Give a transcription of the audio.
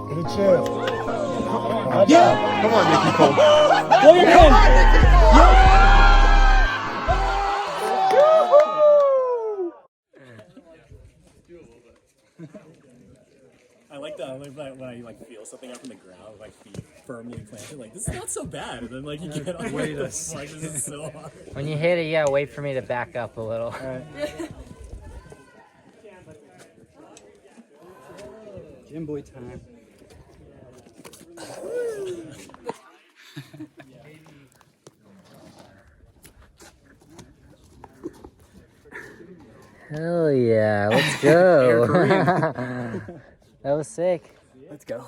Good shit. Yeah! Come on, Nikki Cole. Go your hand. I like that when I like feel something up in the ground with my feet firmly planted. Like this is not so bad, and then like you get on like this is so hard. When you hit it, yeah, wait for me to back up a little. All right. Gym boy time. Hell yeah, let's go. That was sick. Let's go.